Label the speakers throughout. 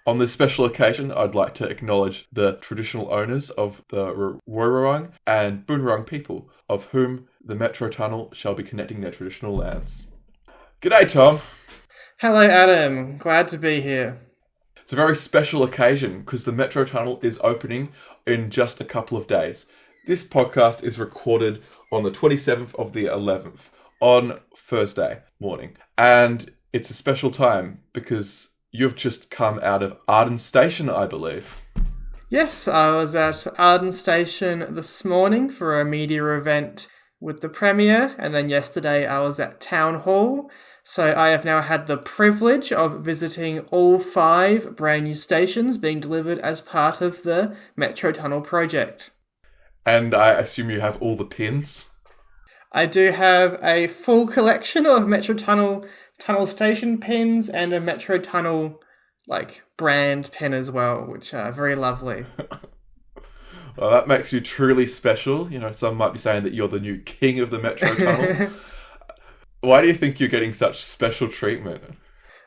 Speaker 1: On this special occasion, I'd like to acknowledge the traditional owners of the Woiwurrung and Boonwurrung people, of whom the Metro Tunnel shall be connecting their traditional lands. G'day, Tom.
Speaker 2: Hello, Adam. Glad to be here.
Speaker 1: It's a very special occasion because the Metro Tunnel is opening in just a couple of days. This podcast is recorded on the 27th of the 11th, on Thursday morning. And it's a special time because you've just come out of Arden Station, I believe.
Speaker 2: Yes, I was at Arden Station this morning for a media event with the Premier, and then yesterday I was at Town Hall. So I have now had the privilege of visiting all 5 brand new stations being delivered as part of the Metro Tunnel project.
Speaker 1: And I assume you have all the pins?
Speaker 2: I do have a full collection of Metro Tunnel station pins and a Metro Tunnel brand pin as well, which are very lovely.
Speaker 1: Well, that makes you truly special. You know, some might be saying that you're the new king of the Metro Tunnel. Why do you think you're getting such special treatment?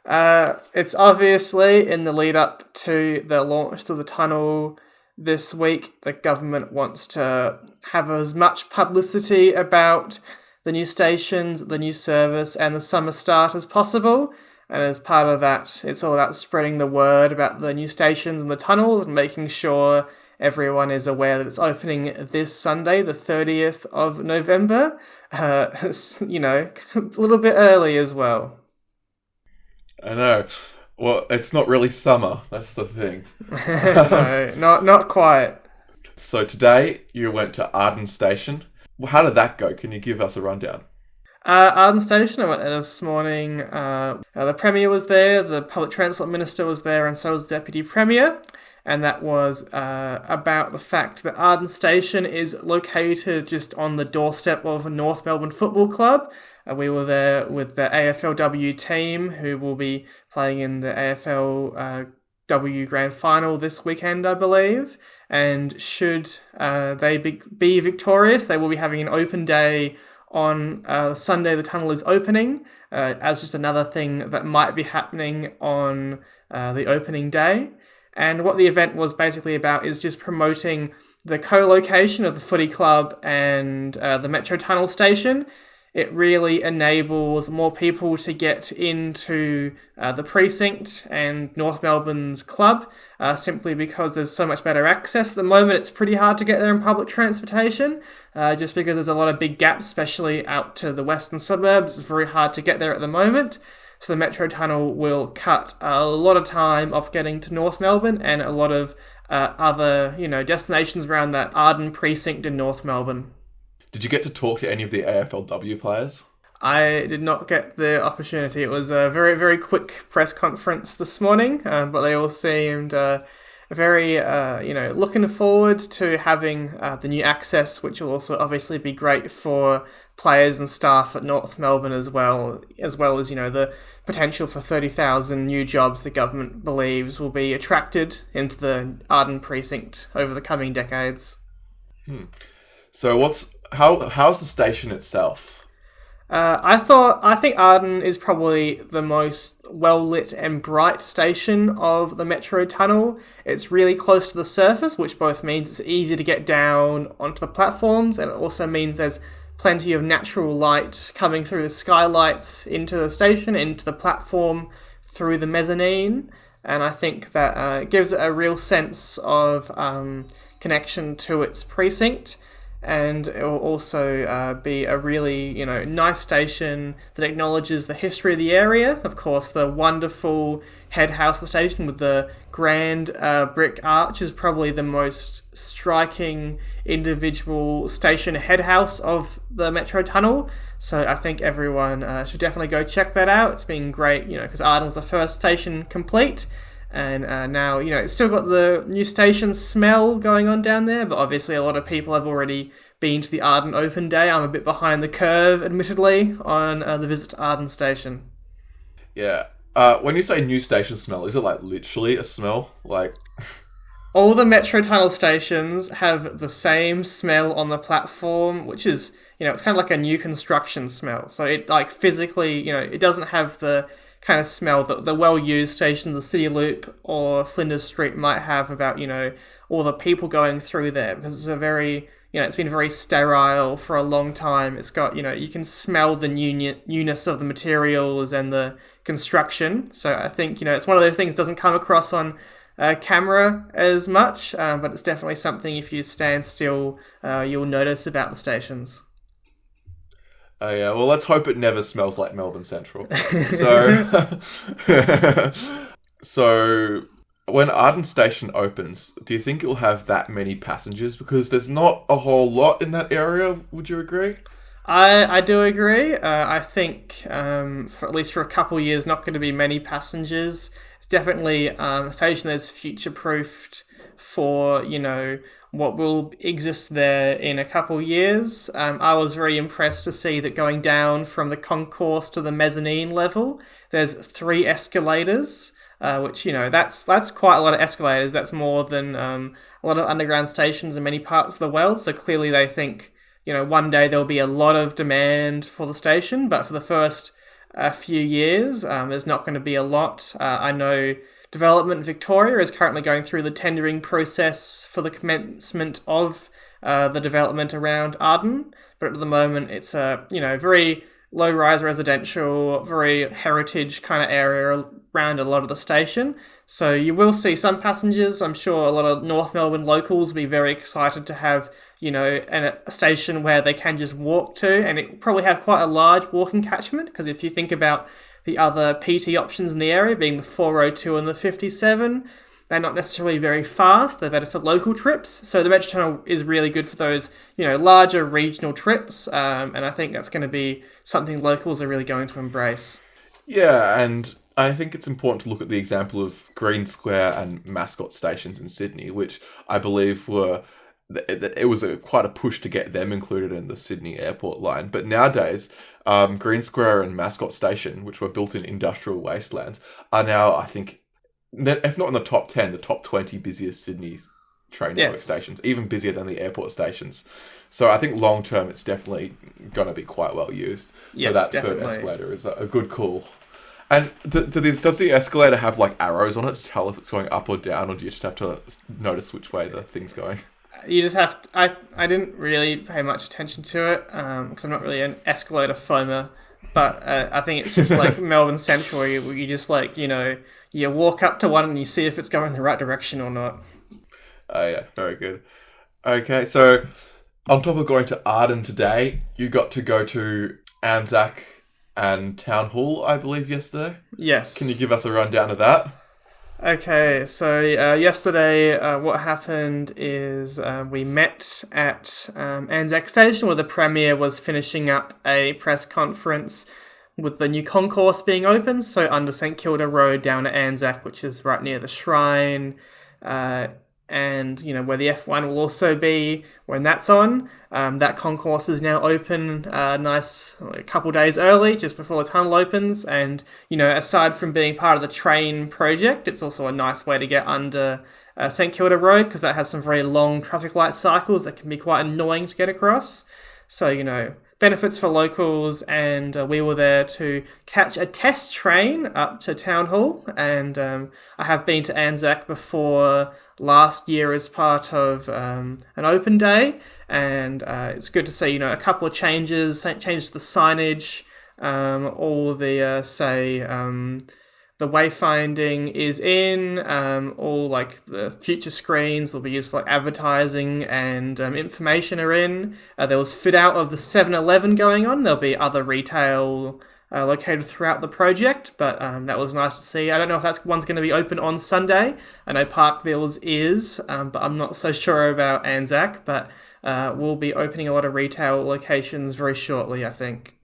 Speaker 2: It's obviously in the lead up to the launch of the tunnel this week. The government wants to have as much publicity about the new stations, the new service, and the summer start as possible. And as part of that, it's all about spreading the word about the new stations and the tunnels and making sure everyone is aware that it's opening this Sunday, the 30th of November. A little bit early as well.
Speaker 1: I know. Well, it's not really summer. That's the thing.
Speaker 2: No, not quite.
Speaker 1: So today you went to Arden Station. Well, how did that go? Can you give us a rundown?
Speaker 2: Arden Station, I went there this morning. The Premier was there, the Public Transport Minister was there, and so was the Deputy Premier. And that was about the fact that Arden Station is located just on the doorstep of North Melbourne Football Club. We were there with the AFLW team, who will be playing in the AFLW Grand Final this weekend, I believe. And should they be victorious, they will be having an open day on Sunday. The tunnel is opening, as just another thing that might be happening on the opening day. And what the event was basically about is just promoting the co-location of the footy club and the Metro Tunnel station. It really enables more people to get into the precinct and North Melbourne's club, simply because there's so much better access. At the moment, it's pretty hard to get there in public transportation, just because there's a lot of big gaps, especially out to the western suburbs. It's very hard to get there at the moment. So the Metro Tunnel will cut a lot of time off getting to North Melbourne and a lot of other, destinations around that Arden precinct in North Melbourne.
Speaker 1: Did you get to talk to any of the AFLW players?
Speaker 2: I did not get the opportunity. It was a very, very quick press conference this morning, but they all seemed very, looking forward to having the new access, which will also obviously be great for players and staff at North Melbourne as well as, the potential for 30,000 new jobs the government believes will be attracted into the Arden precinct over the coming decades.
Speaker 1: So how's the station itself?
Speaker 2: I think Arden is probably the most well-lit and bright station of the Metro Tunnel. It's really close to the surface, which both means it's easy to get down onto the platforms, and it also means there's plenty of natural light coming through the skylights into the station, into the platform, through the mezzanine. And I think that gives it a real sense of connection to its precinct. And it will also be a really, nice station that acknowledges the history of the area. Of course, the wonderful head house of the station with the grand brick arch is probably the most striking individual station head house of the Metro Tunnel. So I think everyone should definitely go check that out. It's been great, because Arden was the first station complete. And now, it's still got the new station smell going on down there, but obviously a lot of people have already been to the Arden Open Day. I'm a bit behind the curve, admittedly, on the visit to Arden Station.
Speaker 1: Yeah. When you say new station smell, is it literally a smell?
Speaker 2: All the Metro Tunnel stations have the same smell on the platform, which is, it's kind of like a new construction smell. So it physically, it doesn't have the kind of smell that the well-used stations, the City Loop or Flinders Street might have about, all the people going through there, because it's a very, it's been very sterile for a long time. It's got, you can smell the newness of the materials and the construction. So I think, it's one of those things that doesn't come across on camera as much, but it's definitely something, if you stand still, you'll notice about the stations.
Speaker 1: Oh yeah, well, let's hope it never smells like Melbourne Central. So, so when Arden Station opens, do you think it'll have that many passengers? Because there's not a whole lot in that area. Would you agree?
Speaker 2: I do agree. I think, for at least for a couple of years, not going to be many passengers. It's definitely a station that's future-proofed for, what will exist there in a couple of years. I was very impressed to see that going down from the concourse to the mezzanine level, there's 3 escalators, which, that's quite a lot of escalators. That's more than a lot of underground stations in many parts of the world. So clearly they think, one day there'll be a lot of demand for the station, but for the first few years, there's not going to be a lot. I know Development Victoria is currently going through the tendering process for the commencement of the development around Arden, but at the moment it's a very low-rise residential, very heritage kind of area around a lot of the station. So you will see some passengers. I'm sure a lot of North Melbourne locals will be very excited to have a station where they can just walk to, and it will probably have quite a large walking catchment, because if you think about the other PT options in the area, being the 402 and the 57, they're not necessarily very fast. They're better for local trips. So the Metro Tunnel is really good for those, larger regional trips. And I think that's going to be something locals are really going to embrace.
Speaker 1: Yeah, and I think it's important to look at the example of Green Square and Mascot stations in Sydney, which I believe were... It was quite a push to get them included in the Sydney airport line. But nowadays, Green Square and Mascot Station, which were built in industrial wastelands, are now, I think, if not in the top 10, the top 20 busiest Sydney train network stations, even busier than the airport stations. So I think long term, it's definitely going to be quite well used.
Speaker 2: Yes,
Speaker 1: so that
Speaker 2: definitely.
Speaker 1: third escalator is a good call. And does the escalator have like arrows on it to tell if it's going up or down, or do you just have to notice which way the thing's going?
Speaker 2: You just have to, I didn't really pay much attention to it, because I'm not really an escalator foamer, but I think it's just like Melbourne Central, where you just you walk up to one and you see if it's going in the right direction or not.
Speaker 1: Oh yeah, very good. Okay, so on top of going to Arden today, you got to go to Anzac and Town Hall, I believe, yesterday?
Speaker 2: Yes.
Speaker 1: Can you give us a rundown of that?
Speaker 2: Okay, so yesterday what happened is we met at Anzac Station, where the Premier was finishing up a press conference with the new concourse being open, so under St Kilda Road down at Anzac, which is right near the Shrine, and where the F1 will also be when that's on. That concourse is now open a couple days early, just before the tunnel opens, and aside from being part of the train project, it's also a nice way to get under St Kilda Road, because that has some very long traffic light cycles that can be quite annoying to get across. So benefits for locals, and we were there to catch a test train up to Town Hall, and I have been to Anzac before last year as part of an open day, and it's good to see a couple of changes to the signage, all the the wayfinding is in, all like the future screens will be used for like advertising and information are in. There was fit out of the 7-Eleven going on. There'll be other retail located throughout the project, but that was nice to see. I don't know if that one's going to be open on Sunday. I know Parkville's is, but I'm not so sure about Anzac, but we'll be opening a lot of retail locations very shortly, I think.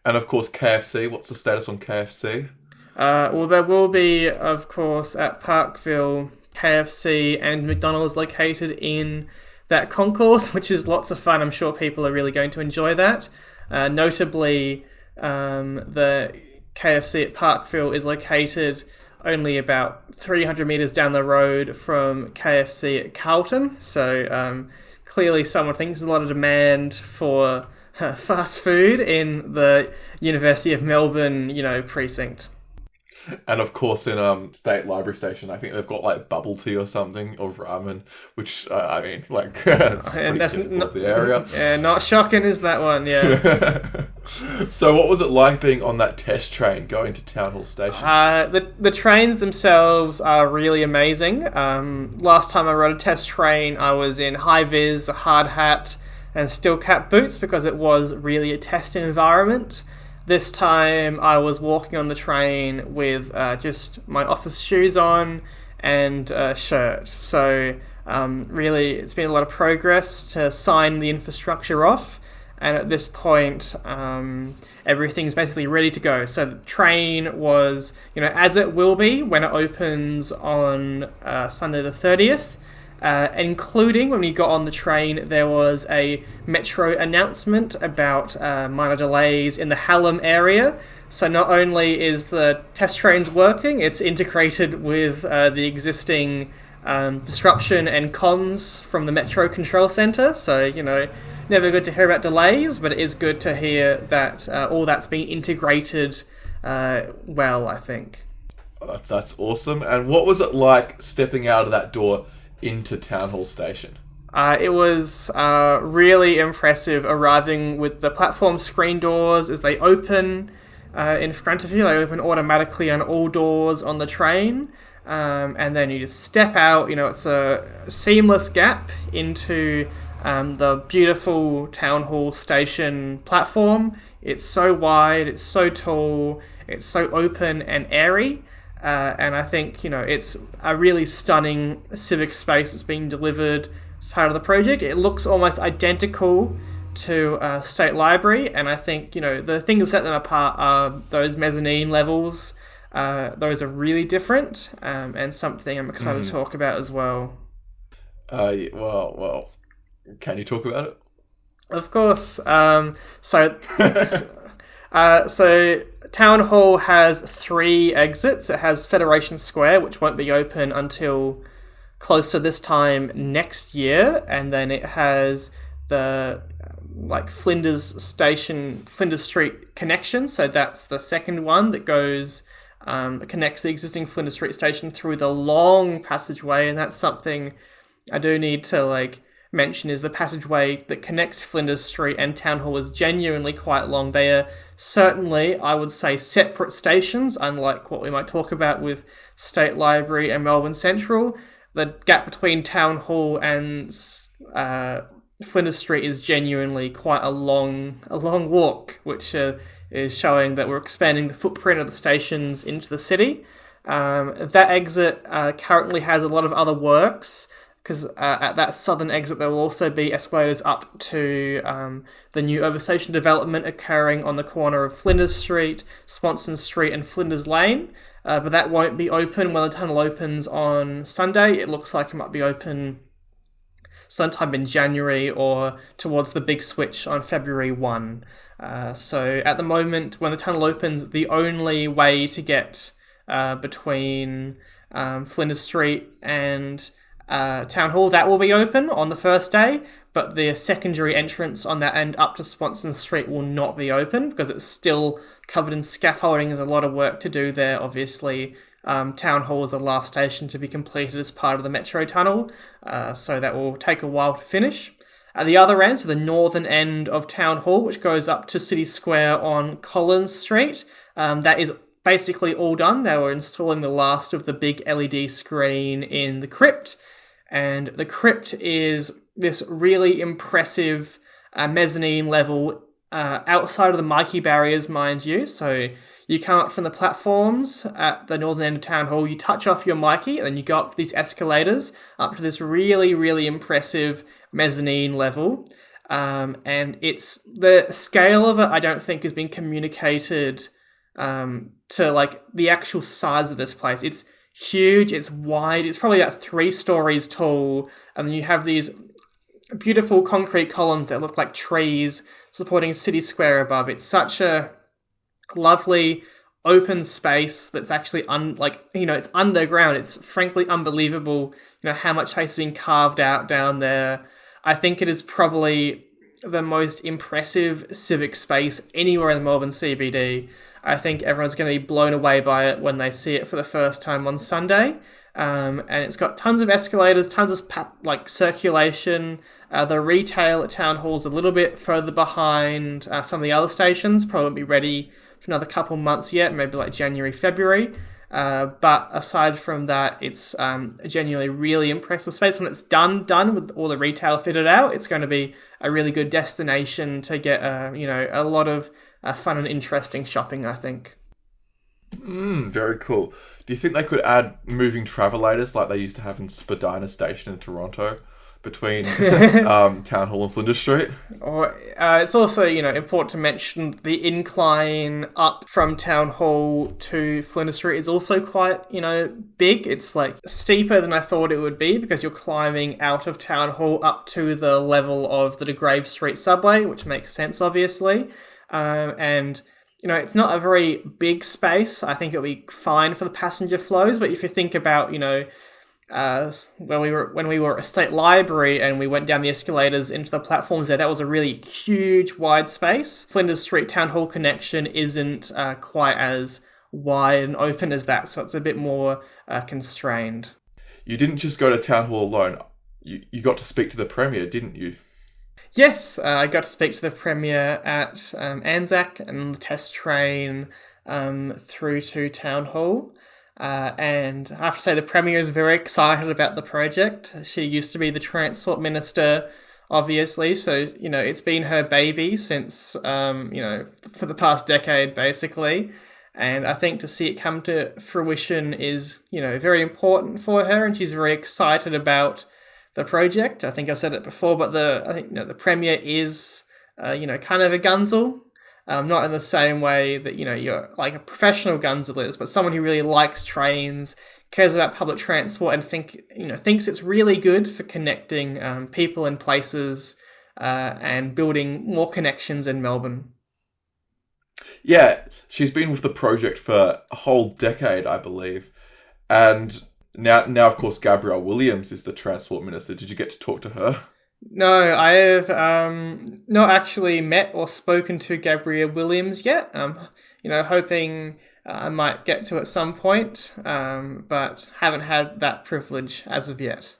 Speaker 1: And of course, KFC. What's the status on KFC?
Speaker 2: Well, there will be, of course, at Parkville, KFC and McDonald's located in that concourse, which is lots of fun. I'm sure people are really going to enjoy that. Notably, the KFC at Parkville is located only about 300 metres down the road from KFC at Carlton. So clearly someone thinks there's a lot of demand for fast food in the University of Melbourne, precinct.
Speaker 1: And of course, in State Library Station, I think they've got like bubble tea or something, or ramen, which it's pretty typical of the area.
Speaker 2: Yeah, not shocking is that one. Yeah.
Speaker 1: So, what was it like being on that test train going to Town Hall Station?
Speaker 2: The trains themselves are really amazing. Last time I rode a test train, I was in high vis, a hard hat, and steel cap boots because it was really a testing environment. This time I was walking on the train with just my office shoes on and a shirt. So really it's been a lot of progress to sign the infrastructure off. And at this point, everything's basically ready to go. So the train was, as it will be when it opens on Sunday the 30th. Including when we got on the train, there was a metro announcement about minor delays in the Hallam area. So not only is the test trains working, it's integrated with the existing disruption and comms from the Metro Control Centre. So, never good to hear about delays, but it is good to hear that all that's being integrated well, I think.
Speaker 1: That's awesome. And what was it like stepping out of that door into Town Hall Station?
Speaker 2: It was really impressive arriving with the platform screen doors as they open in front of you. They open automatically on all doors on the train. And then you just step out. It's a seamless gap into the beautiful Town Hall Station platform. It's so wide, it's so tall, it's so open and airy. And I think, it's a really stunning civic space that's being delivered as part of the project. It looks almost identical to State Library, and I think, the thing that set them apart are those mezzanine levels. Those are really different, and something I'm excited to talk about as well.
Speaker 1: Well, can you talk about it?
Speaker 2: Of course. So Town Hall has 3 exits. It has Federation Square, which won't be open until close to this time next year, and then it has the Flinders Street connection. So that's the second one that goes connects the existing Flinders Street station through the long passageway, and that's something I do need to mention is the passageway that connects Flinders Street and Town Hall is genuinely quite long. They are certainly, I would say, separate stations, unlike what we might talk about with State Library and Melbourne Central. The gap between Town Hall and Flinders Street is genuinely quite a long walk, which is showing that we're expanding the footprint of the stations into the city. That exit currently has a lot of other works, because at that southern exit there will also be escalators up to the new overstation development occurring on the corner of Flinders Street, Swanson Street and Flinders Lane. But that won't be open when the tunnel opens on Sunday. It looks like it might be open sometime in January or towards the big switch on February 1. So at the moment, when the tunnel opens, the only way to get between Flinders Street and Town Hall, that will be open on the first day, but the secondary entrance on that end up to Swanson Street will not be open because it's still covered in scaffolding. There's a lot of work to do there, obviously. Town Hall is the last station to be completed as part of the Metro Tunnel, so that will take a while to finish. At the other end, so the northern end of Town Hall, which goes up to City Square on Collins Street, that is basically all done. They were installing the last of the big LED screen in the crypt, and the crypt is this really impressive mezzanine level outside of the Mikey barriers, mind you. So you come up from the platforms at the northern end of Town Hall, you touch off your Mikey, and then you go up these escalators up to this really, really impressive mezzanine level. And it's the scale of it, I don't think, has been communicated to the actual size of this place. It's huge, it's wide, it's probably about 3 stories tall, and then you have these beautiful concrete columns that look like trees supporting City Square above. It's such a lovely open space that's actually it's underground. It's frankly unbelievable how much space has been carved out down there. I think it is probably the most impressive civic space anywhere in the Melbourne CBD. I think everyone's going to be blown away by it when they see it for the first time on Sunday. And it's got tons of escalators, tons of circulation. The retail at Town Hall's a little bit further behind some of the other stations. Probably won't be ready for another couple months yet, maybe like January, February. But aside from that, it's a genuinely really impressive space. When it's done with all the retail fitted out, it's going to be a really good destination to get a lot of fun and interesting shopping, I think.
Speaker 1: Very cool. Do you think they could add moving travellators like they used to have in Spadina Station in Toronto between Town Hall and Flinders Street?
Speaker 2: Or it's also, important to mention the incline up from Town Hall to Flinders Street is also quite, big. It's like steeper than I thought it would be because you're climbing out of Town Hall up to the level of the De Grave Street subway, which makes sense, obviously. It's not a very big space. I think it'll be fine for the passenger flows. But if you think about, when we were at State Library and we went down the escalators into the platforms there, that was a really huge, wide space. Flinders Street Town Hall connection isn't quite as wide and open as that, so it's a bit more constrained.
Speaker 1: You didn't just go to Town Hall alone. You got to speak to the Premier, didn't you?
Speaker 2: Yes, I got to speak to the Premier at Anzac and the test train through to Town Hall. And I have to say the Premier is very excited about the project. She used to be the Transport Minister, obviously, so, it's been her baby since, for the past decade, basically. And I think to see it come to fruition is, very important for her, and she's very excited about the project. I think I've said it before, but the Premier is, kind of a gunzel. Not in the same way that, you're like a professional gunzel is, but someone who really likes trains, cares about public transport, and thinks it's really good for connecting people and places and building more connections in Melbourne.
Speaker 1: Yeah, she's been with the project for a whole decade, I believe. And now, of course, Gabrielle Williams is the Transport Minister. Did you get to talk to her?
Speaker 2: No, I have not actually met or spoken to Gabrielle Williams yet. Hoping I might get to at some point, but haven't had that privilege as of yet.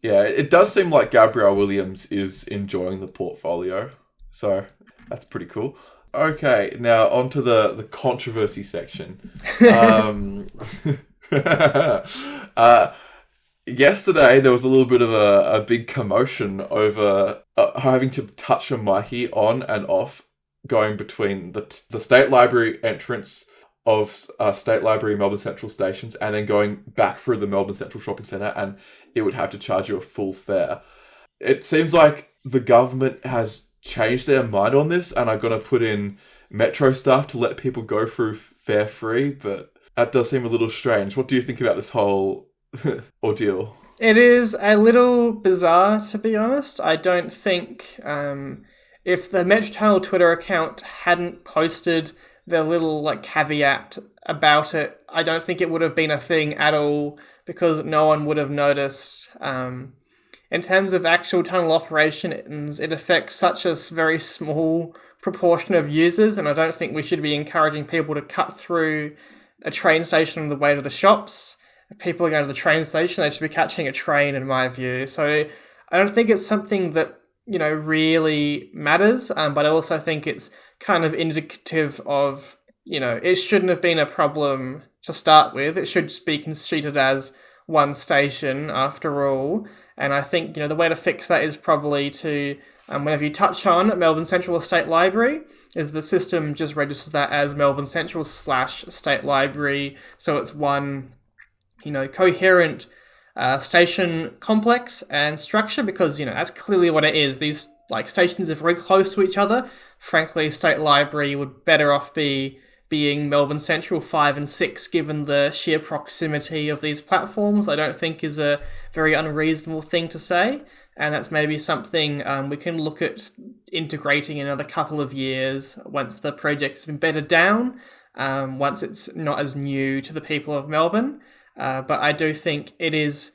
Speaker 1: Yeah, it does seem like Gabrielle Williams is enjoying the portfolio, so that's pretty cool. Okay, now on to the controversy section. Yesterday, there was a little bit of a big commotion over having to touch a Mikey on and off going between the State Library entrance of State Library Melbourne Central stations and then going back through the Melbourne Central Shopping Centre, and it would have to charge you a full fare. It seems like the government has changed their mind on this and are going to put in metro staff to let people go through fare free, but that does seem a little strange. What do you think about this whole ordeal?
Speaker 2: It is a little bizarre, to be honest. I don't think if the Metro Tunnel Twitter account hadn't posted their little caveat about it, I don't think it would have been a thing at all because no one would have noticed. In terms of actual tunnel operations, it affects such a very small proportion of users, and I don't think we should be encouraging people to cut through a train station on the way to the shops. If people are going to the train station, they should be catching a train, in my view. So I don't think it's something that, really matters, but I also think it's kind of indicative of, it shouldn't have been a problem to start with. It should just be treated as one station after all. And I think, the way to fix that is probably to, whenever you touch on Melbourne Central State Library, is the system just registers that as Melbourne Central / State Library. So it's one, coherent station complex and structure because, that's clearly what it is. These stations are very close to each other. Frankly, State Library would better off being Melbourne Central 5 and 6 given the sheer proximity of these platforms. I don't think is a very unreasonable thing to say. And that's maybe something we can look at integrating in another couple of years once the project has been bedded down, once it's not as new to the people of Melbourne. But I do think it is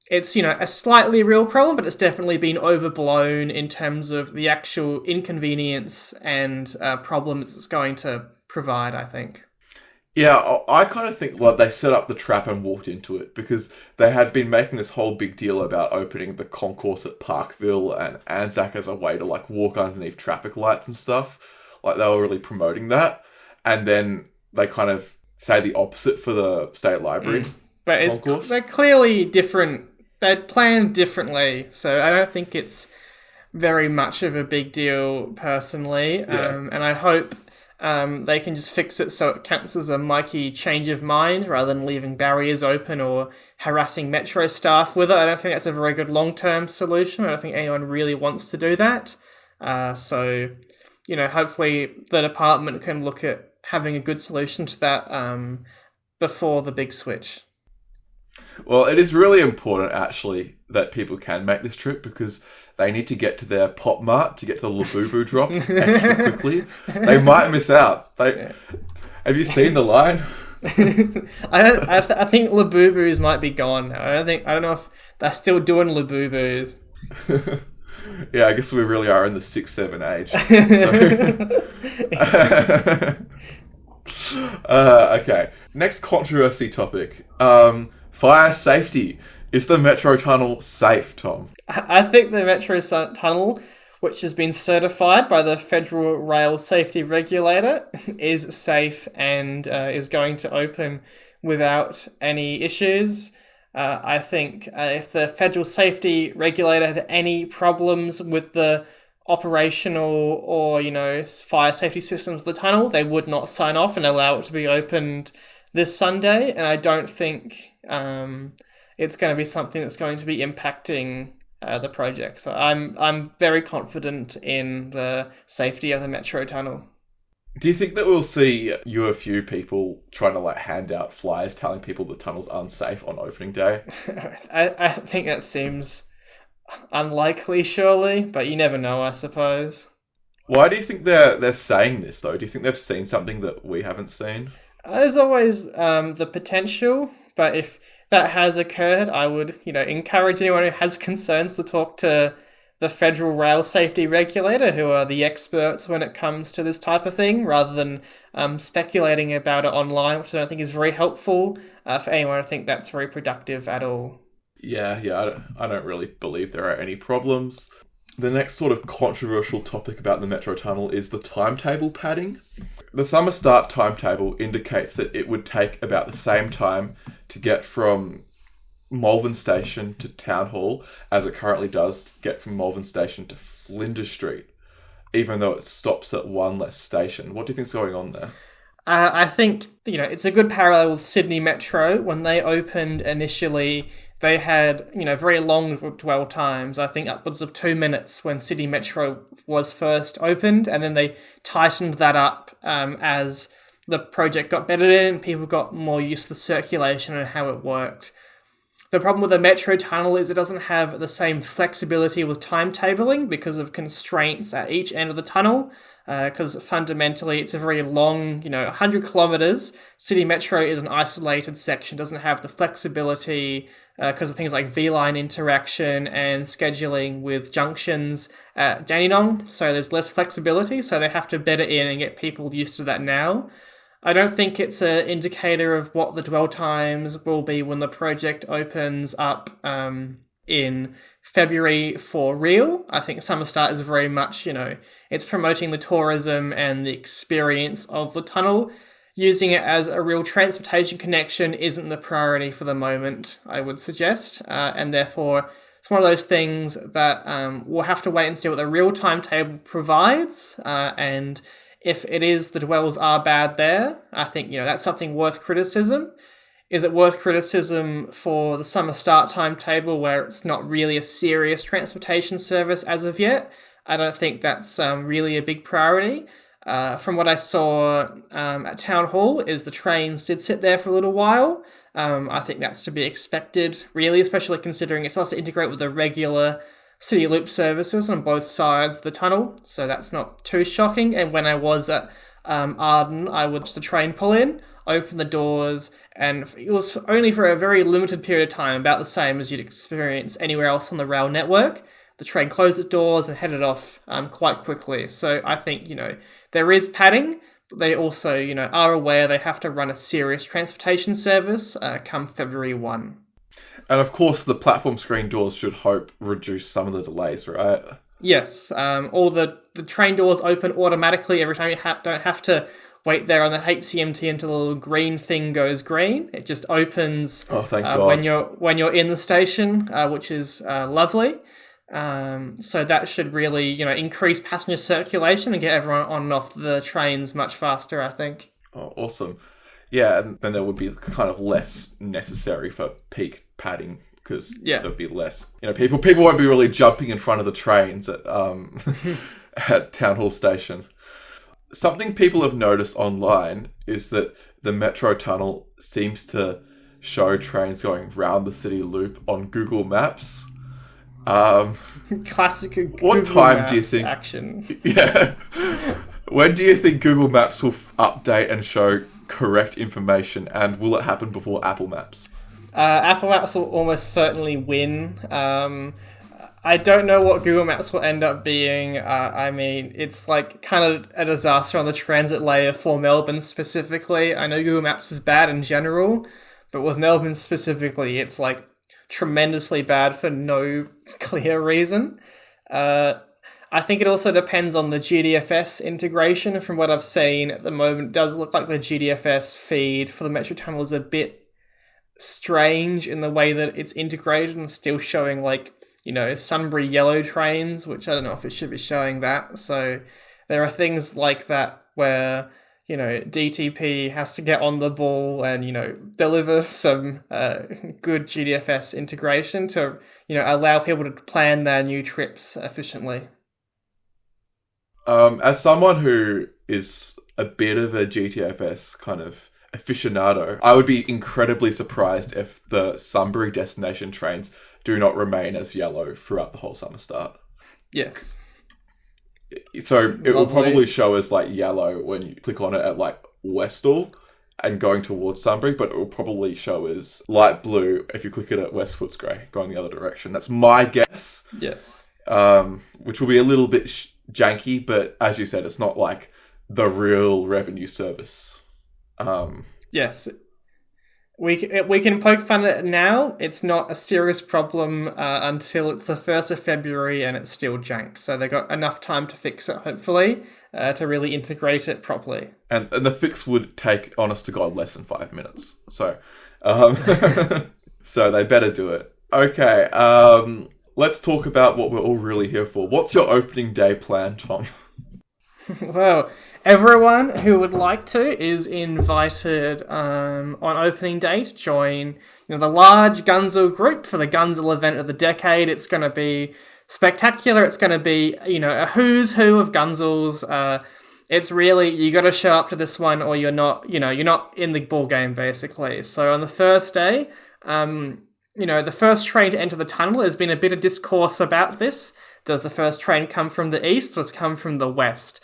Speaker 2: it's, a slightly real problem, but it's definitely been overblown in terms of the actual inconvenience and problems it's going to provide, I think.
Speaker 1: Yeah, I kind of think like they set up the trap and walked into it because they had been making this whole big deal about opening the concourse at Parkville and Anzac as a way to like walk underneath traffic lights and stuff. Like they were really promoting that. And then they kind of say the opposite for the State Library.
Speaker 2: But they're clearly different. They're planned differently. So I don't think it's very much of a big deal personally.
Speaker 1: Yeah.
Speaker 2: And I hope they can just fix it so it counts as a Mikey change of mind rather than leaving barriers open or harassing Metro staff with it. I don't think that's a very good long-term solution. I don't think anyone really wants to do that. So, hopefully the department can look at having a good solution to that before the big switch.
Speaker 1: Well, it is really important, actually, that people can make this trip because they need to get to their Pop Mart to get to the Labubu drop extra quickly. They might miss out. Have you seen the line?
Speaker 2: I think Labubus might be gone now. I don't know if they're still doing Labubus.
Speaker 1: Yeah, I guess we really are in the 6-7 age. Okay. Next controversy topic. Fire safety. Is the Metro Tunnel safe, Tom?
Speaker 2: I think the Metro Tunnel, which has been certified by the Federal Rail Safety Regulator, is safe and is going to open without any issues. I think if the Federal Safety Regulator had any problems with the operational or, fire safety systems of the tunnel, they would not sign off and allow it to be opened this Sunday. And I don't think it's going to be something that's going to be impacting the project. So I'm very confident in the safety of the Metro Tunnel.
Speaker 1: Do you think that we'll see a few people trying to hand out flyers telling people the tunnel's unsafe on opening day?
Speaker 2: I think that seems unlikely, surely, but you never know, I suppose.
Speaker 1: Why do you think they're saying this, though? Do you think they've seen something that we haven't seen?
Speaker 2: There's always the potential, but if that has occurred, I would, encourage anyone who has concerns to talk to the Federal Rail Safety Regulator, who are the experts when it comes to this type of thing, rather than speculating about it online, which I don't think is very helpful for anyone. I think that's very productive at all.
Speaker 1: Yeah, I don't really believe there are any problems. The next sort of controversial topic about the Metro Tunnel is the timetable padding. The summer start timetable indicates that it would take about the same time to get from Melbourne Station to Town Hall as it currently does get from Melbourne Station to Flinders Street, even though it stops at one less station. What do you think's going on there?
Speaker 2: I think, it's a good parallel with Sydney Metro. When they opened initially, they had, very long dwell times, I think upwards of 2 minutes when Sydney Metro was first opened, and then they tightened that up as the project got better in and people got more used to the circulation and how it worked. The problem with the Metro Tunnel is it doesn't have the same flexibility with timetabling because of constraints at each end of the tunnel. Because fundamentally it's a very long, 100 kilometres. City Metro is an isolated section, doesn't have the flexibility because of things like V-line interaction and scheduling with junctions at Dandenong. So there's less flexibility, so they have to bed it in and get people used to that now. I don't think it's an indicator of what the dwell times will be when the project opens up in February for real. I think Summer Start is very much, it's promoting the tourism and the experience of the tunnel. Using it as a real transportation connection isn't the priority for the moment, I would suggest. And therefore, it's one of those things that we'll have to wait and see what the real timetable provides. And if it is the dwells are bad there, I think, that's something worth criticism. Is it worth criticism for the Summer Start timetable where it's not really a serious transportation service as of yet? I don't think that's really a big priority. From what I saw at Town Hall is the trains did sit there for a little while. I think that's to be expected, really, especially considering it's also integrated with the regular City Loop services on both sides of the tunnel. So that's not too shocking. And when I was at Arden, I would watch the train pull in, open the doors, and it was only for a very limited period of time, about the same as you'd experience anywhere else on the rail network. The train closed its doors and headed off quite quickly. So I think, there is padding, but they also, are aware they have to run a serious transportation service come February 1.
Speaker 1: And of course, the platform screen doors should reduce some of the delays, right?
Speaker 2: Yes, all the train doors open automatically every time. You don't have to wait there on the HCMT until the little green thing goes green. It just opens
Speaker 1: Thank God.
Speaker 2: when you're in the station, which is lovely. So that should really, increase passenger circulation and get everyone on and off the trains much faster, I think.
Speaker 1: Oh, awesome. Yeah, and then there would be kind of less necessary for peak padding because there'd be less. People won't be really jumping in front of the trains at at Town Hall Station. Something people have noticed online is that the metro tunnel seems to show trains going round the city loop on Google Maps.
Speaker 2: Classic Google
Speaker 1: what time
Speaker 2: Maps
Speaker 1: do you think?
Speaker 2: Action.
Speaker 1: Yeah. When do you think Google Maps will update and show correct information, and will it happen before Apple Maps?
Speaker 2: Apple Maps will almost certainly win. I don't know what Google Maps will end up being. It's like kind of a disaster on the transit layer for Melbourne specifically. I know Google Maps is bad in general, but with Melbourne specifically, it's like tremendously bad for no clear reason. I think it also depends on the GDFS integration. From what I've seen at the moment, it does look like the GDFS feed for the Metro Tunnel is a bit strange in the way that it's integrated and still showing Sunbury yellow trains, which I don't know if it should be showing that. So there are things like that where, DTP has to get on the ball and, deliver some good GDFS integration to, allow people to plan their new trips efficiently.
Speaker 1: As someone who is a bit of a GTFS kind of aficionado, I would be incredibly surprised if the Sunbury destination trains do not remain as yellow throughout the whole summer start.
Speaker 2: Yes.
Speaker 1: So it will probably show as yellow when you click on it at Westall and going towards Sunbury, but it will probably show as light blue if you click it at West Footscray, going the other direction. That's my guess.
Speaker 2: Yes.
Speaker 1: Which will be a little bit janky, but as you said, it's not like the real revenue service.
Speaker 2: Yes. We can poke fun at it now. It's not a serious problem until it's the 1st of February and it's still jank. So they've got enough time to fix it, hopefully, to really integrate it properly.
Speaker 1: And the fix would take, honest to God, less than 5 minutes. So, so they better do it. Okay, let's talk about what we're all really here for. What's your opening day plan, Tom?
Speaker 2: Well, everyone who would like to is invited on opening day to join the large Gunzel group for the Gunzel event of the decade. It's going to be spectacular. It's going to be, a who's who of Gunzels. It's really, you got to show up to this one or you're not in the ball game, basically. So on the first day, the first train to enter the tunnel, there's been a bit of discourse about this. Does the first train come from the east or does it come from the west?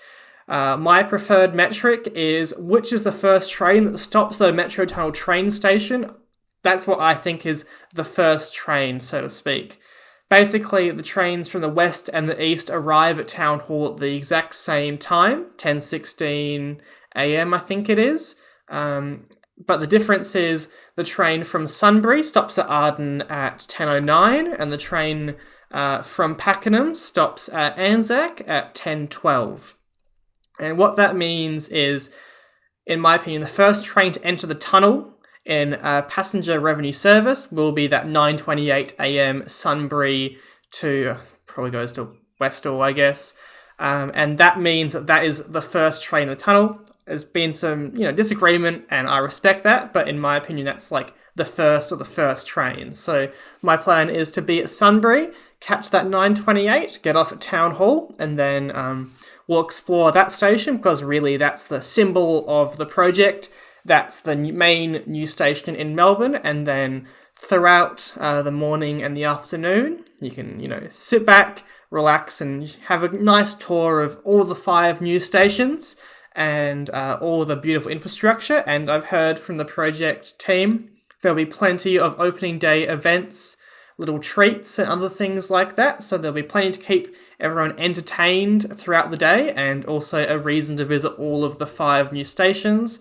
Speaker 2: My preferred metric is which is the first train that stops at a Metro Tunnel train station. That's what I think is the first train, so to speak. Basically, the trains from the west and the east arrive at Town Hall at the exact same time, 10:16 a.m. I think it is. But the difference is the train from Sunbury stops at Arden at 10:09 and the train from Pakenham stops at Anzac at 10:12. And what that means is, in my opinion, the first train to enter the tunnel in passenger revenue service will be that 9:28 a.m. Sunbury to, probably goes to Westall, I guess. And that means that is the first train in the tunnel. There's been some, disagreement, and I respect that, but in my opinion, that's the first of the first train. So my plan is to be at Sunbury, catch that 9:28, get off at Town Hall, and then we'll explore that station because really that's the symbol of the project. That's the main new station in Melbourne, and then throughout the morning and the afternoon, you can, sit back, relax, and have a nice tour of all the 5 new stations. and all the beautiful infrastructure. And I've heard from the project team there'll be plenty of opening day events, little treats and other things like that. So there'll be plenty to keep everyone entertained throughout the day, and also a reason to visit all of the 5 new stations.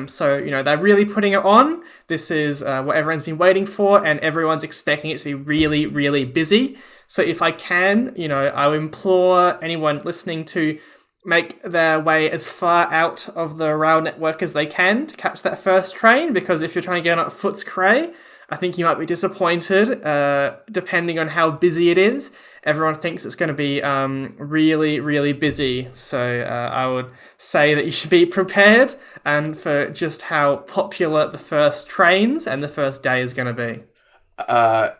Speaker 2: So, they're really putting it on. This is what everyone's been waiting for, and everyone's expecting it to be really, really busy. So if I can, I would implore anyone listening to make their way as far out of the rail network as they can to catch that first train, because if you're trying to get on at Footscray, I think you might be disappointed, depending on how busy it is. Everyone thinks it's going to be really, really busy. So I would say that you should be prepared and for just how popular the first trains and the first day is going to be.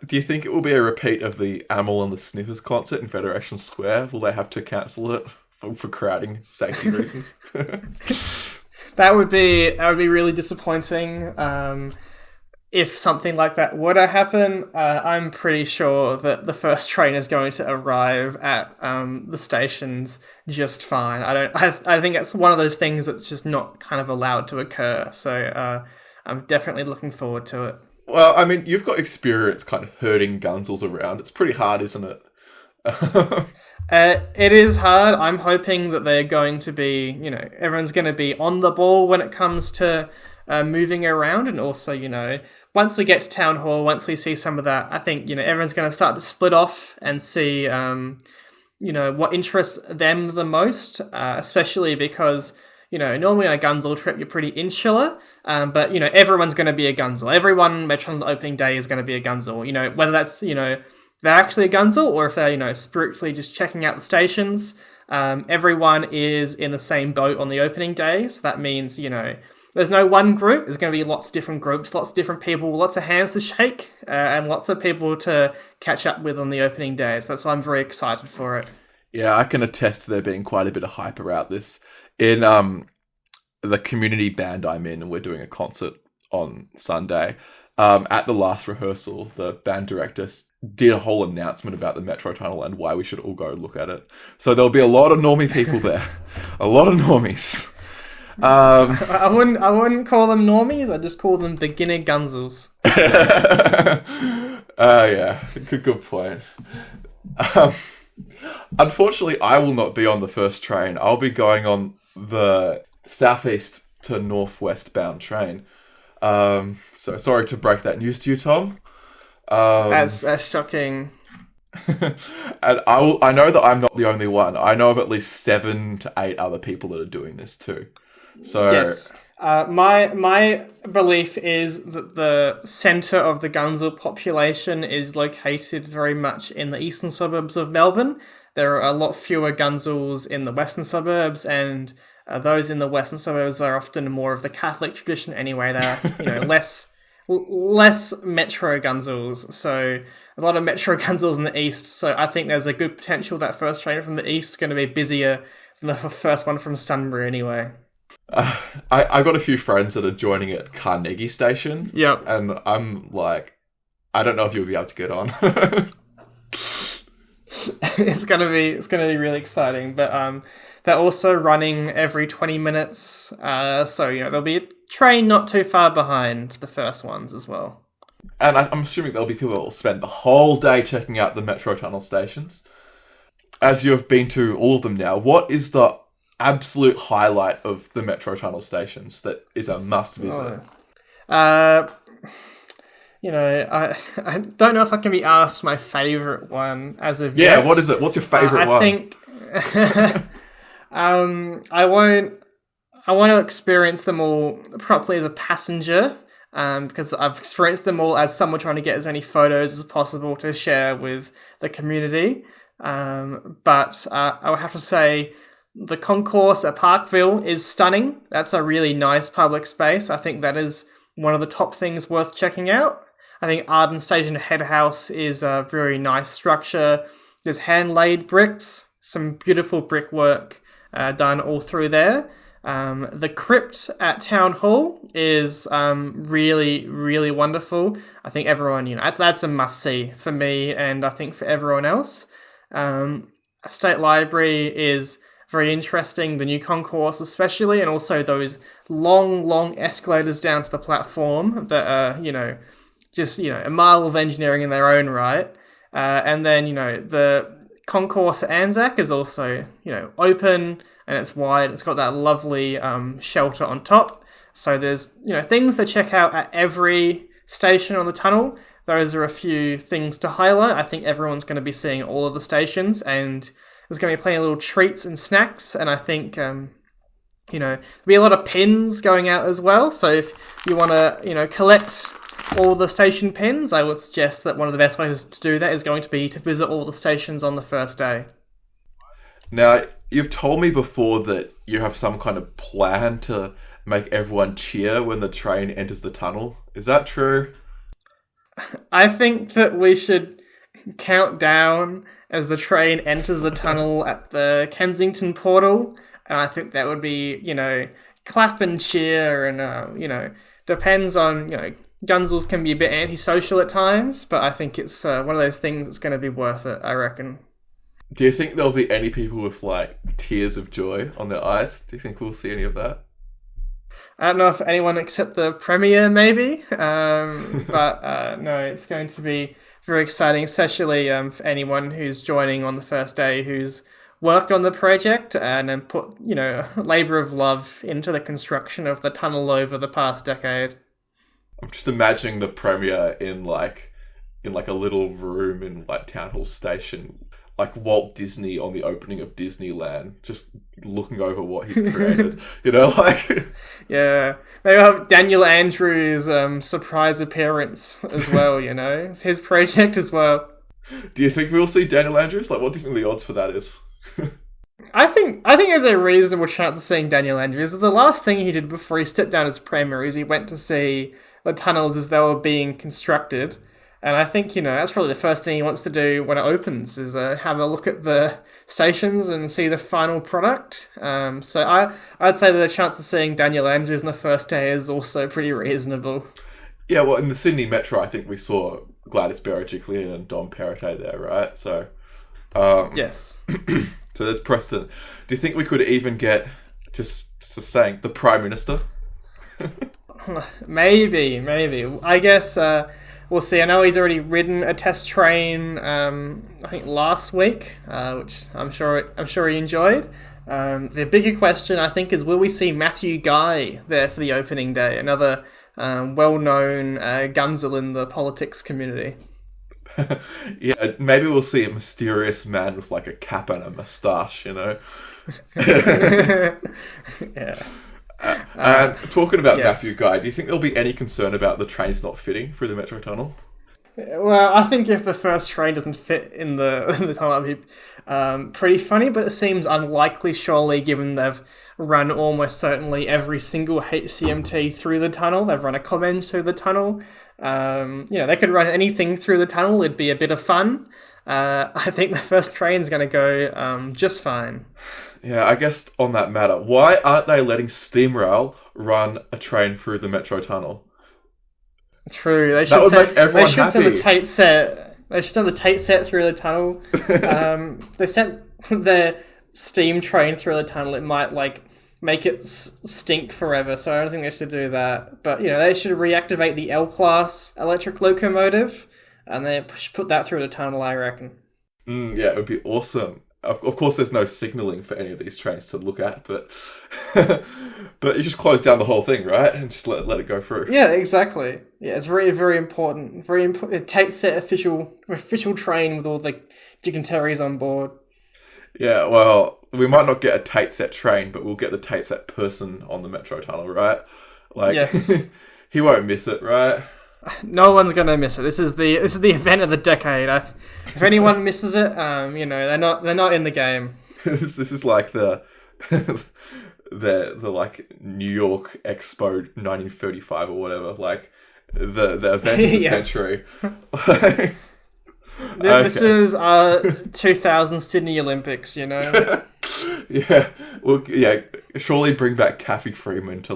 Speaker 1: Do you think it will be a repeat of the Amyl and the Sniffers concert in Federation Square? Will they have to cancel it for crowding safety reasons?
Speaker 2: That would be really disappointing. If something like that were to happen, I'm pretty sure that the first train is going to arrive at the stations just fine. I think it's one of those things that's just not kind of allowed to occur. So I'm definitely looking forward to it.
Speaker 1: Well, I mean, you've got experience kind of herding Gunzels around. It's pretty hard, isn't it?
Speaker 2: It is hard. I'm hoping that they're going to be, everyone's going to be on the ball when it comes to moving around, and also, once we get to Town Hall, once we see some of that, I think, everyone's going to start to split off and see, what interests them the most, especially because, normally on a Gunzel trip, you're pretty insular, but, everyone's going to be a Gunzel. Everyone Metron's opening day is going to be a Gunzel, whether that's, they're actually a Gunzel, or if they're, spiritually just checking out the stations. Everyone is in the same boat on the opening day, so that means, there's no one group. There's going to be lots of different groups, lots of different people, lots of hands to shake, and lots of people to catch up with on the opening day. So that's why I'm very excited for it.
Speaker 1: Yeah, I can attest to there being quite a bit of hype about this. In the community band I'm in, and we're doing a concert on Sunday, at the last rehearsal, the band director did a whole announcement about the Metro Tunnel and why we should all go look at it. So there'll be a lot of normie people there. A lot of normies.
Speaker 2: I wouldn't call them normies. I just call them beginner Gunzels.
Speaker 1: Yeah, good point. Unfortunately, I will not be on the first train. I'll be going on the southeast to northwest bound train. So sorry to break that news to you, Tom.
Speaker 2: That's shocking.
Speaker 1: And I know that I'm not the only one. I know of at least 7 to 8 other people that are doing this too. So
Speaker 2: yes. My belief is that the centre of the Gunzel population is located very much in the eastern suburbs of Melbourne. There are a lot fewer Gunzels in the western suburbs, and those in the western suburbs are often more of the Catholic tradition anyway. They're less Metro Gunzels, so a lot of Metro Gunzels in the east. So I think there's a good potential that first train from the east is going to be busier than the first one from Sunbury anyway.
Speaker 1: I got a few friends that are joining at Carnegie Station.
Speaker 2: Yep.
Speaker 1: And I'm like, I don't know if you'll be able to get on.
Speaker 2: It's gonna be really exciting. But they're also running every 20 minutes. So there'll be a train not too far behind the first ones as well.
Speaker 1: And I'm assuming there'll be people that will spend the whole day checking out the Metro Tunnel stations. As you have been to all of them now, what is the absolute highlight of the Metro Tunnel stations that is a must visit?
Speaker 2: I don't know if I can be asked my favourite one as of yet.
Speaker 1: Yeah, what is it? What's your favourite one?
Speaker 2: I think I want to experience them all properly as a passenger, because I've experienced them all as someone trying to get as many photos as possible to share with the community. But I would have to say the concourse at Parkville is stunning. That's a really nice public space. I think that is one of the top things worth checking out. I think Arden Station Head House is a very nice structure. There's hand-laid bricks, some beautiful brickwork done all through there. The crypt at Town Hall is really, really wonderful. I think everyone, that's a must-see for me, and I think for everyone else. State Library is very interesting. The new concourse especially, and also those long escalators down to the platform that are, just, a marvel of engineering in their own right. And then, the concourse at Anzac is also, open and it's wide. It's got that lovely shelter on top. So there's, things to check out at every station on the tunnel. Those are a few things to highlight. I think everyone's going to be seeing all of the stations, and there's going to be plenty of little treats and snacks. And I think, there'll be a lot of pins going out as well. So if you want to, collect all the station pins, I would suggest that one of the best ways to do that is going to be to visit all the stations on the first day.
Speaker 1: Now, you've told me before that you have some kind of plan to make everyone cheer when the train enters the tunnel. Is that true?
Speaker 2: I think that we should count down as the train enters the tunnel at the Kensington portal, and I think that would be, clap and cheer, and, depends on, Gunzels can be a bit antisocial at times, but I think it's one of those things that's going to be worth it, I reckon.
Speaker 1: Do you think there'll be any people with, tears of joy on their eyes? Do you think we'll see any of that?
Speaker 2: I don't know if anyone except the Premier, maybe, but no, it's going to be very exciting, especially for anyone who's joining on the first day who's worked on the project and then put, labour of love into the construction of the tunnel over the past decade.
Speaker 1: I'm just imagining the Premier in a little room in Town Hall Station, like Walt Disney on the opening of Disneyland, just looking over what he's created.
Speaker 2: Yeah, maybe I'll have Daniel Andrews' surprise appearance as well. It's his project as well.
Speaker 1: Do you think we'll see Daniel Andrews? What do you think the odds for that is?
Speaker 2: I think there's a reasonable chance of seeing Daniel Andrews. The last thing he did before he stepped down as Premier is he went to see the tunnels as they were being constructed. And I think, that's probably the first thing he wants to do when it opens, is have a look at the stations and see the final product. So I'd say that the chance of seeing Daniel Andrews on the first day is also pretty reasonable.
Speaker 1: Yeah, well, in the Sydney Metro, I think we saw Gladys Berejiklian and Dom Perrottet there, right? So,
Speaker 2: yes.
Speaker 1: So there's precedent. Do you think we could even get, just saying, the Prime Minister?
Speaker 2: Maybe. I guess we'll see. I know he's already ridden a test train, I think last week, which I'm sure he enjoyed. The bigger question, I think, is will we see Matthew Guy there for the opening day? Another well-known gunzel in the politics community.
Speaker 1: Yeah, maybe we'll see a mysterious man with a cap and a moustache, Yeah. Talking about
Speaker 2: yes.
Speaker 1: Matthew Guy, do you think there'll be any concern about the trains not fitting through the Metro Tunnel?
Speaker 2: Well, I think if the first train doesn't fit in the tunnel, that'd be pretty funny, but it seems unlikely, surely, given they've run almost certainly every single HCMT through the tunnel. They've run a Commons through the tunnel. They could run anything through the tunnel. It'd be a bit of fun. I think the first train's going to go just fine.
Speaker 1: Yeah, I guess on that matter, why aren't they letting SteamRail run a train through the Metro Tunnel?
Speaker 2: True, they
Speaker 1: should make everyone
Speaker 2: happy.
Speaker 1: Send
Speaker 2: the Tate set. They should send the Tate set through the tunnel. They sent the steam train through the tunnel. It might make it stink forever. So I don't think they should do that. But they should reactivate the L-class electric locomotive, and they should put that through the tunnel, I reckon.
Speaker 1: Yeah, it would be awesome. Of course, there's no signalling for any of these trains to look at, but but you just close down the whole thing, right, and just let it go through.
Speaker 2: Yeah, exactly. Yeah, it's very, very important. Very important. It takes set official train with all the dignitaries on board.
Speaker 1: Yeah, well, we might not get a Tate set train, but we'll get the Tate set person on the Metro Tunnel, right?
Speaker 2: Yes.
Speaker 1: He won't miss it, right?
Speaker 2: No one's gonna miss it. This is the event of the decade. If anyone misses it, they're not in the game.
Speaker 1: This is like the New York Expo 1935 or whatever, the event of the
Speaker 2: yes.
Speaker 1: century.
Speaker 2: This is 2000 Sydney Olympics,
Speaker 1: Yeah, well, yeah. Surely bring back Kathy Freeman to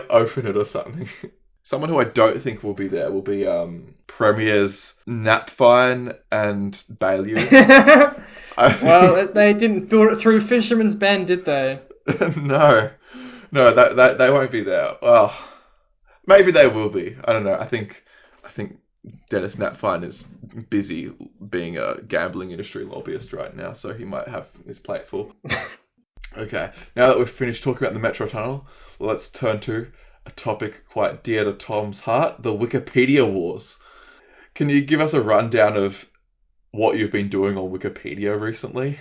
Speaker 1: open it or something. Someone who I don't think will be there will be Premiers Napfine and Bailey.
Speaker 2: Well, they didn't build it through Fisherman's Bend, did they?
Speaker 1: No, that they won't be there. Well, maybe they will be. I don't know. I think Dennis Napfine is busy being a gambling industry lobbyist right now, so he might have his plate full. Okay, now that we've finished talking about the Metro Tunnel, let's turn to a topic quite dear to Tom's heart, the Wikipedia wars. Can you give us a rundown of what you've been doing on Wikipedia recently?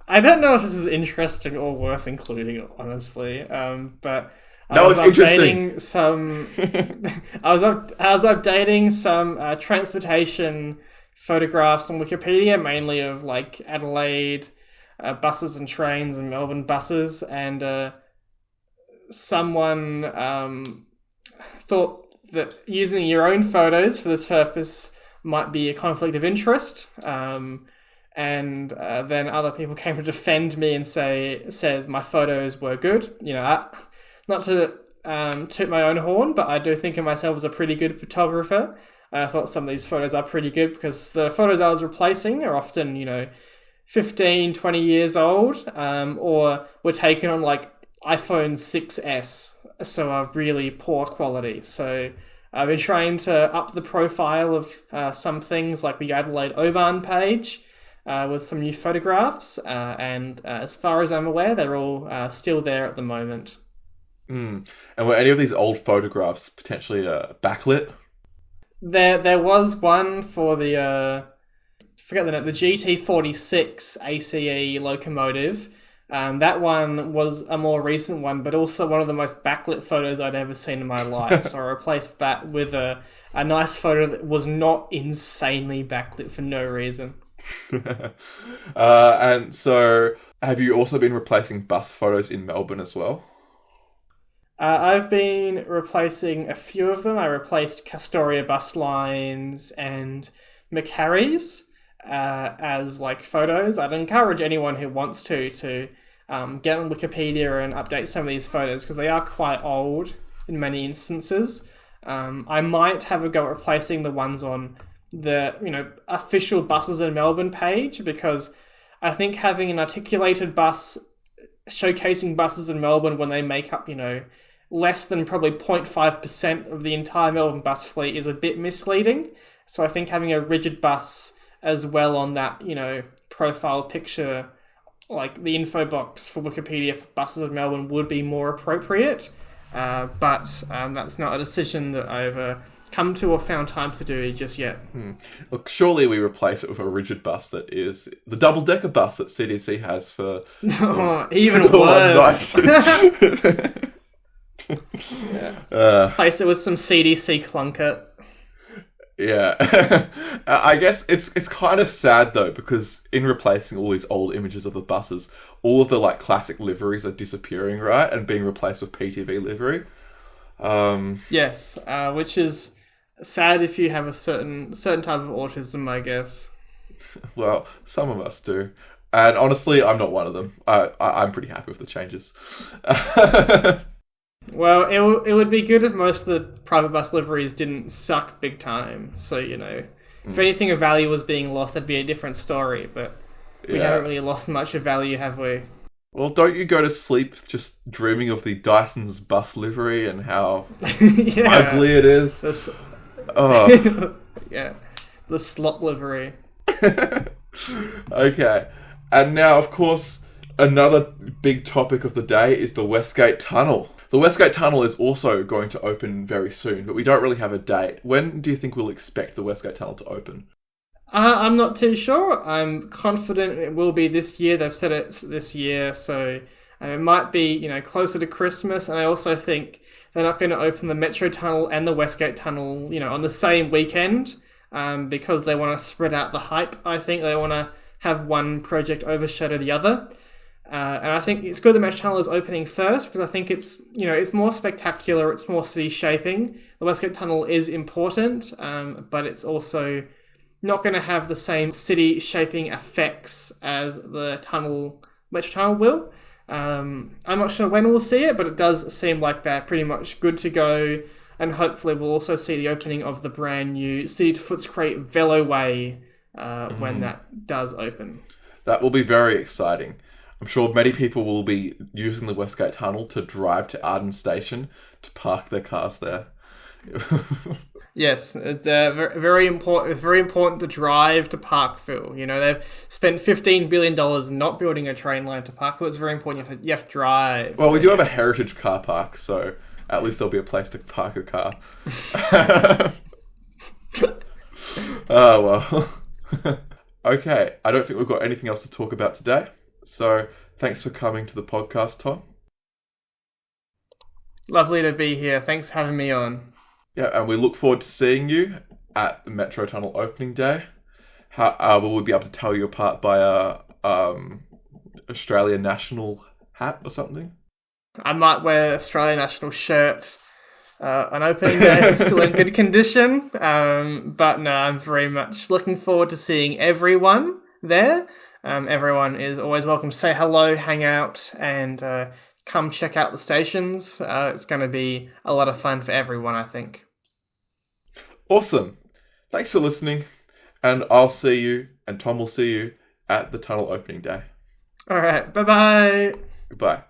Speaker 2: I don't know if this is interesting or worth including, honestly. But
Speaker 1: no, it's interesting.
Speaker 2: I was updating some transportation photographs on Wikipedia, mainly of like Adelaide buses and trains and Melbourne buses, and someone thought that using your own photos for this purpose might be a conflict of interest. And then other people came to defend me and said my photos were good. You know, not to toot my own horn, but I do think of myself as a pretty good photographer. I thought some of these photos are pretty good because the photos I was replacing are often, 15, 20 years old, or were taken on like iPhone 6S, so are really poor quality. So I've been trying to up the profile of some things like the Adelaide Oban page, with some new photographs, and as far as I'm aware, they're all still there at the moment.
Speaker 1: And were any of these old photographs potentially backlit?
Speaker 2: There was one for the forget the name, the GT46 ACE locomotive. That one was a more recent one, but also one of the most backlit photos I'd ever seen in my life. So I replaced that with a nice photo that was not insanely backlit for no reason.
Speaker 1: And so, have you also been replacing bus photos in Melbourne as well?
Speaker 2: I've been replacing a few of them. I replaced Castoria bus lines and Macquarie's as like photos. I'd encourage anyone who wants to get on Wikipedia and update some of these photos because they are quite old in many instances. I might have a go at replacing the ones on the official buses in Melbourne page, because I think having an articulated bus showcasing buses in Melbourne when they make up less than probably 0.5% of the entire Melbourne bus fleet is a bit misleading. So I think having a rigid bus as well on that profile picture, like the info box for Wikipedia for buses in Melbourne, would be more appropriate, but that's not a decision that I've come to or found time to do just yet.
Speaker 1: Look, surely we replace it with a rigid bus that is the double-decker bus that CDC has for...
Speaker 2: even worse. Replace it with some CDC clunker.
Speaker 1: Yeah. I guess it's kind of sad though, because in replacing all these old images of the buses, all of the classic liveries are disappearing, right? And being replaced with PTV livery.
Speaker 2: Yes, which is sad if you have a certain type of autism, I guess.
Speaker 1: Well, some of us do. And honestly, I'm not one of them. I'm pretty happy with the changes.
Speaker 2: Well, it would be good if most of the private bus liveries didn't suck big time. So, if anything of value was being lost, that'd be a different story. But we haven't really lost much of value, have we?
Speaker 1: Well, don't you go to sleep just dreaming of the Dyson's bus livery and how ugly it is?
Speaker 2: Yeah, the slop livery.
Speaker 1: Okay. And now, of course, another big topic of the day is the Westgate Tunnel. The Westgate Tunnel is also going to open very soon, but we don't really have a date. When do you think we'll expect the Westgate Tunnel to open?
Speaker 2: I'm not too sure. I'm confident it will be this year. They've said it's this year, so it might be, closer to Christmas. And I also think they're not going to open the Metro Tunnel and the Westgate Tunnel, on the same weekend, because they want to spread out the hype. I think they want to have one project overshadow the other. And I think it's good the Metro Tunnel is opening first, because I think it's, it's more spectacular, it's more city shaping. The Westgate Tunnel is important, but it's also not going to have the same city shaping effects as the Metro Tunnel will. I'm not sure when we'll see it, but it does seem like they're pretty much good to go. And hopefully we'll also see the opening of the brand new City to Footscray Veloway when that does open.
Speaker 1: That will be very exciting. I'm sure many people will be using the Westgate Tunnel to drive to Arden Station to park their cars there.
Speaker 2: Yes, very important. It's very important to drive to Parkville. You know, they've spent $15 billion not building a train line to Parkville. It's very important. You have to drive.
Speaker 1: Well, we do have a heritage car park, so at least there'll be a place to park a car. Oh, well. Okay, I don't think we've got anything else to talk about today. So thanks for coming to the podcast, Tom.
Speaker 2: Lovely to be here. Thanks for having me on.
Speaker 1: Yeah, and we look forward to seeing you at the Metro Tunnel opening day. Will we be able to tell you apart by a Australian national hat or something?
Speaker 2: I might wear Australian national shirt on opening day. It's still in good condition. But no, I'm very much looking forward to seeing everyone there. Everyone is always welcome to say hello, hang out, and come check out the stations. It's going to be a lot of fun for everyone, I think.
Speaker 1: Awesome. Thanks for listening. And I'll see you, and Tom will see you at the tunnel opening day.
Speaker 2: All right. Bye-bye.
Speaker 1: Goodbye.